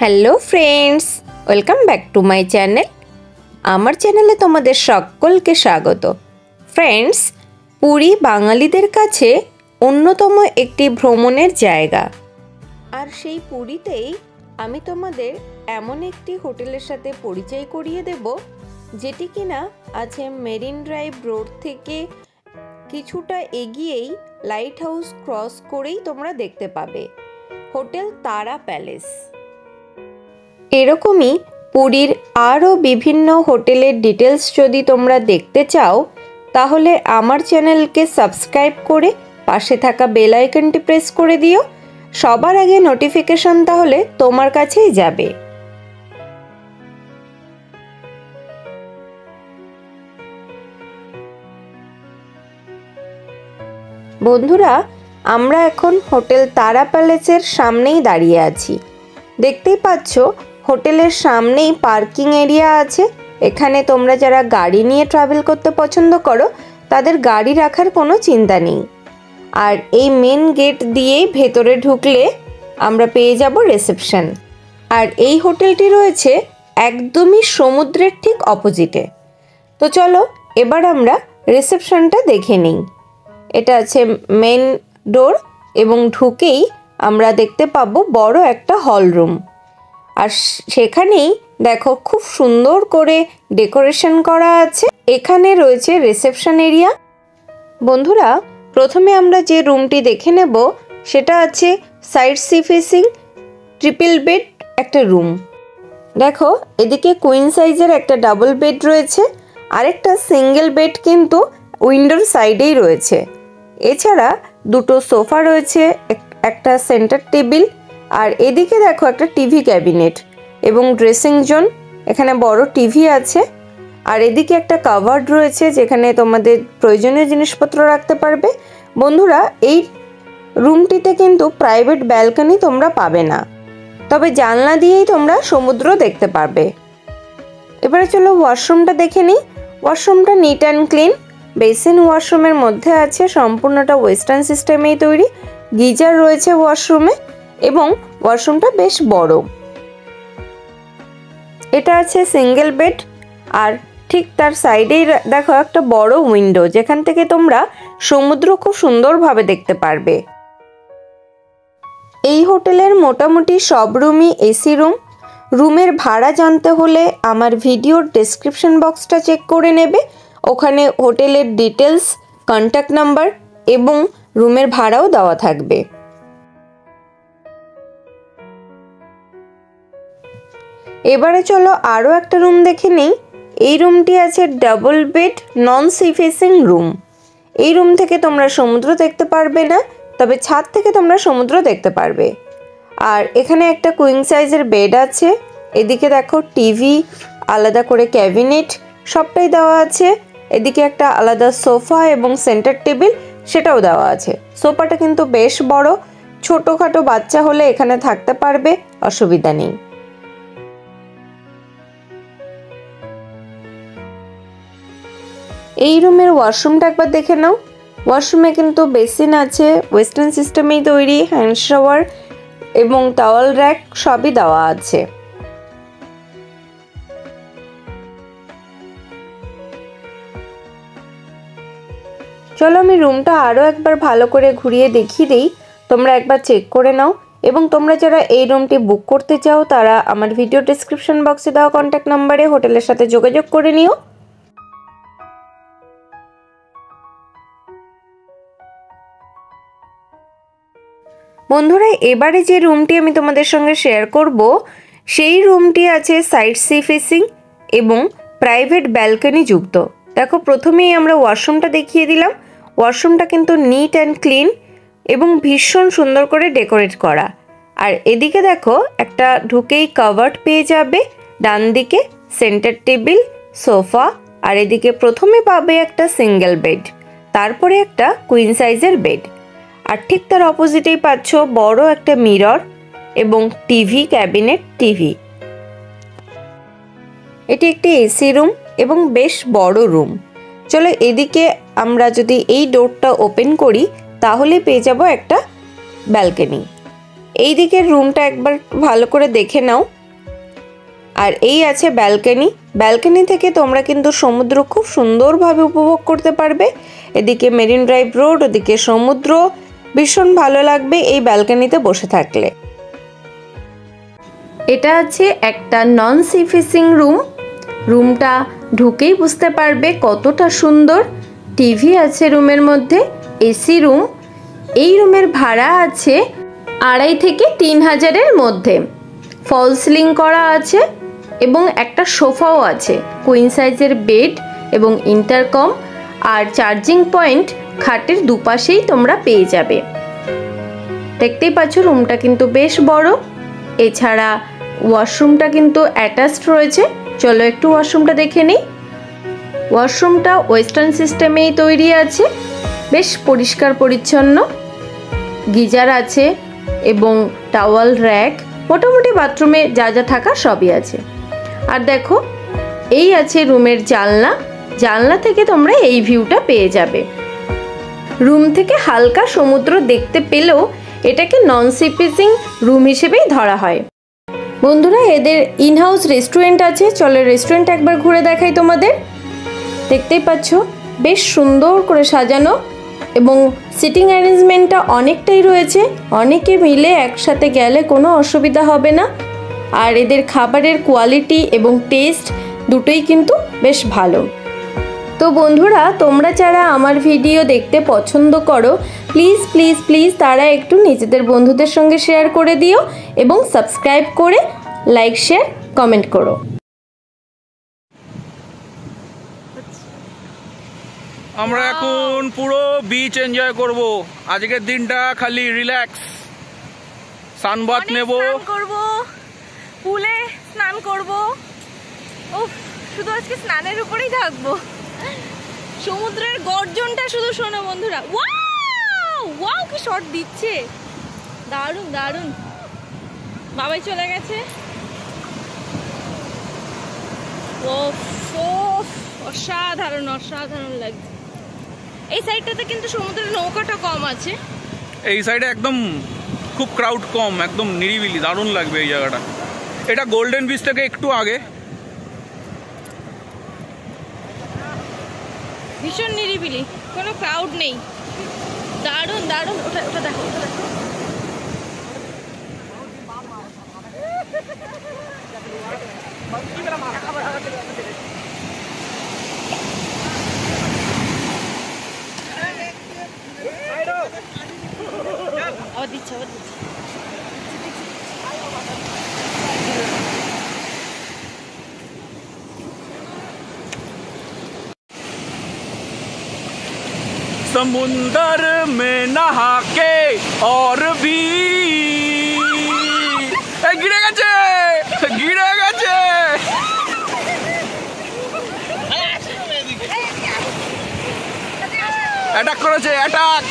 Hello friends, welcome back to my channel. আমার চ্যানেলে তোমাদের সকলকে স্বাগত। ফ্রেন্ডস, পুরী বাঙালিদের কাছে অন্যতম একটি ভ্রমণের জায়গা। আর সেই পুরীতেই আমি তোমাদের এমন একটি হোটেলের সাথে পরিচয় করিয়ে দেব, যেটি কিনা আছে মেরিন ড্রাইভ রোড থেকে কিছুটা এগিয়েই লাইট হাউস ক্রস করেই তোমরা দেখতে পাবে হোটেল তারা প্যালেস। এরকমই পুরীর আরও বিভিন্ন হোটেলের ডিটেলস যদি তোমরা দেখতে চাও, তাহলে আমার চ্যানেলকে সাবস্ক্রাইব করে পাশে থাকা বেল আইকনটি প্রেস করে দিও। সবার আগে নোটিফিকেশন তাহলে তোমার কাছেই যাবে। বন্ধুরা, আমরা এখন হোটেল তারা প্যালেসের সামনেই দাঁড়িয়ে আছি। দেখতেই পাচ্ছ হোটেলের সামনেই পার্কিং এরিয়া আছে। এখানে তোমরা যারা গাড়ি নিয়ে ট্রাভেল করতে পছন্দ করো তাদের গাড়ি রাখার কোনো চিন্তা নেই। আর এই মেন গেট দিয়েই ভেতরে ঢুকলে আমরা পেয়ে যাব রিসেপশন। আর এই হোটেলটি রয়েছে একদমই সমুদ্রের ঠিক অপোজিটে। তো চলো এবার আমরা রিসেপশনটা দেখে নিই। এটা আছে মেন ডোর এবং ঢুকেই আমরা দেখতে পাবো বড় একটা হল রুম। আর সেখানেই দেখো খুব সুন্দর করে ডেকোরেশন করা আছে। এখানে রয়েছে রিসেপশন এরিয়া। বন্ধুরা, প্রথমে আমরা যে রুমটি দেখে নেব সেটা আছে side sea facing triple bed একটা রুম। দেখো এদিকে কুইন সাইজের একটা ডাবল বেড রয়েছে, আরেকটা সিঙ্গেল বেড কিন্তু উইন্ডোর সাইডেই রয়েছে। এছাড়া দুটো সোফা রয়েছে, একটা সেন্টার টেবিল, আর এদিকে দেখো একটা টিভি ক্যাবিনেট এবং ড্রেসিং জোন। এখানে বড় টিভি আছে। আর এদিকে একটা কাভার্ড রয়েছে যেখানে তোমাদের প্রয়োজনীয় জিনিসপত্র রাখতে পারবে। বন্ধুরা, এই রুমটিতে কিন্তু প্রাইভেট ব্যালকনি তোমরা পাবে না, তবে জানলা দিয়েই তোমরা সমুদ্র দেখতে পারবে। এবারে চলো ওয়াশরুমটা দেখে নিই। ওয়াশরুমটা নিট অ্যান্ড ক্লিন। বেসিন ওয়াশরুমের মধ্যে আছে, সম্পূর্ণটা ওয়েস্টার্ন সিস্টেমেই তৈরি। গিজার রয়েছে ওয়াশরুমে এবং ওয়াশরুমটা বেশ বড়। এটা আছে সিঙ্গেল বেড, আর ঠিক তার সাইডেই দেখো একটা বড় উইন্ডো, যেখান থেকে তোমরা সমুদ্র খুব সুন্দরভাবে দেখতে পারবে। এই হোটেলের মোটামুটি সব রুমই এসি রুম। রুমের ভাড়া জানতে হলে আমার ভিডিওর ডেসক্রিপশন বক্সটা চেক করে নেবে। ওখানে হোটেলের ডিটেলস, কন্ট্যাক্ট নাম্বার এবং রুমের ভাড়াও দেওয়া থাকবে। এবারে চলো আরও একটা রুম দেখে নিই। এই রুমটি আছে ডাবল বেড নন সি ফেসিং রুম। এই রুম থেকে তোমরা সমুদ্র দেখতে পারবে না, তবে ছাদ থেকে তোমরা সমুদ্র দেখতে পারবে। আর এখানে একটা কুইন সাইজের বেড আছে। এদিকে দেখো টিভি, আলাদা করে ক্যাবিনেট সবটাই দেওয়া আছে। এদিকে একটা আলাদা সোফা এবং সেন্টার টেবিল, সেটাও দেওয়া আছে। সোফাটা কিন্তু বেশ বড়, ছোটোখাটো বাচ্চা হলে এখানে থাকতে পারবে, অসুবিধা নেই। এই রুমের ওয়াশরুমটা একবার দেখে নাও। ওয়াশরুমে কিন্তু বেসিন আছে, ওয়েস্টার্ন সিস্টেমেই তৈরি, হ্যান্ড শাওয়ার এবং টাওয়াল র্যাক সবই দেওয়া আছে। চলো আমি রুমটা আরও একবার ভালো করে ঘুরিয়ে দেখিয়ে দিই, তোমরা একবার চেক করে নাও। এবং তোমরা যারা এই রুমটি বুক করতে চাও তারা আমার ভিডিও ডেসক্রিপশন বক্সে দেওয়া কন্ট্যাক্ট নাম্বারে হোটেলের সাথে যোগাযোগ করে নিও। বন্ধুরা, এবারে যে রুমটি আমি তোমাদের সঙ্গে শেয়ার করব সেই রুমটি আছে সাইড সি ফেসিং এবং প্রাইভেট ব্যালকনি যুক্ত। দেখো প্রথমেই আমরা ওয়াশরুমটা দেখিয়ে দিলাম। ওয়াশরুমটা কিন্তু নিট অ্যান্ড ক্লিন এবং ভীষণ সুন্দর করে ডেকোরেট করা। আর এদিকে দেখো একটা ঢুকেই কাভার্ড পেয়ে যাবে, ডান দিকে সেন্টার টেবিল, সোফা, আর এদিকে প্রথমে পাবে একটা সিঙ্গেল বেড, তারপরে একটা কুইন সাইজের বেড। আর ঠিক তার অপোজিটেই পাচ্ছ বড় একটা মিরর এবং টিভি ক্যাবিনেট টিভি। এটি একটি এসি রুম এবং বেশ বড় রুম। চলো এদিকে আমরা যদি এই ডোরটা ওপেন করি তাহলে পেয়ে যাব একটা ব্যালকনি। এই দিকের রুমটা একবার ভালো করে দেখে নাও। আর এই আছে ব্যালকনি। ব্যালকনি থেকে তোমরা কিন্তু সমুদ্র খুব সুন্দরভাবে উপভোগ করতে পারবে। এদিকে মেরিন ড্রাইভ রোড, ওদিকে সমুদ্র, ভীষণ ভালো লাগবে এই ব্যালকনিতে বসে থাকলে। এটা আছে একটা নন সি ফিশিং রুম। রুমটা ঢুকেই বুঝতে পারবে কতটা সুন্দর। টিভি আছে রুমের মধ্যে, এসি রুম। এই রুমের ভাড়া আছে 2,500 থেকে 3,000-এর মধ্যে। ফল সিলিং করা আছে এবং একটা সোফাও আছে, কুইন সাইজের বেড এবং ইন্টারকম আর চার্জিং পয়েন্ট খাটের দুপাশেই তোমরা পেয়ে যাবে। দেখতেই পাচ্ছ রুমটা কিন্তু বেশ বড়। এছাড়া ওয়াশরুমটা কিন্তু অ্যাটাচড রয়েছে। চলো একটু ওয়াশরুমটা দেখে নিই। ওয়াশরুমটা ওয়েস্টার্ন সিস্টেমেই তৈরি আছে, বেশ পরিষ্কার পরিচ্ছন্ন। গিজার আছে এবং টাওয়াল র্যাক, মোটামুটি বাথরুমে যা যা থাকা সবই আছে। আর দেখো এই আছে রুমের জানলা। জানলা থেকে তোমরা এই ভিউটা পেয়ে যাবে। রুম থেকে হালকা সমুদ্র দেখতে পেলেও এটাকে নন সি ফিশিং রুম হিসেবেই ধরা হয়। বন্ধুরা এদের ইনহাউস রেস্টুরেন্ট আছে, চলো রেস্টুরেন্ট একবার ঘুরে দেখাই তোমাদের। দেখতেই পাচ্ছ বেশ সুন্দর করে সাজানো এবং সিটিং অ্যারেঞ্জমেন্টটা অনেকটাই রয়েছে। অনেকে মিলে একসাথে গেলে কোনো অসুবিধা হবে না। আর এদের খাবারের কোয়ালিটি এবং টেস্ট দুটোই কিন্তু বেশ ভালো। তো বন্ধুরা তোমরা যারা আমার ভিডিও দেখতে পছন্দ করো প্লিজ প্লিজ প্লিজ তারা একটু নিজেদের বন্ধুদের সঙ্গে শেয়ার করে দিও এবং সাবস্ক্রাইব করে লাইক শেয়ার কমেন্ট করো। আমরা এখন পুরো বিচ এনজয় করব। আজকের দিনটা খালি রিল্যাক্স, সানবাথ নেব, করব, পুলে স্নান করব। উফ, শুধু আজকে স্নানের উপরেই থাকবো। সমুদ্রের গর্জনটা শুধু শোনো বন্ধুরা। ওয়াও ওয়াও কি শট দিচ্ছে, দারুণ দারুণ। বাবাই চলে গেছে। অসাধারণ অসাধারণ লাগছে। এই সাইডটাতে কিন্তু সমুদ্রের নৌকাটা কম আছে। এই সাইডে একদম খুব ক্রাউড কম, একদম নিরিবিলি, দারুণ লাগবে এই জায়গাটা। এটা গোল্ডেন বিচ থেকে একটু আগে, ভীষণ নিরিবিলি, কোনো ক্রাউড নেই, দারুণ দারুণ। ওটা ওটা দেখো, ওটা দেখো। আবার দিচ্ছে, আবার দিচ্ছে। समुंदर में नहा के और भी गिरे গেছে, गिरे গেছে। অ্যাটাক করেছে, অ্যাটাক।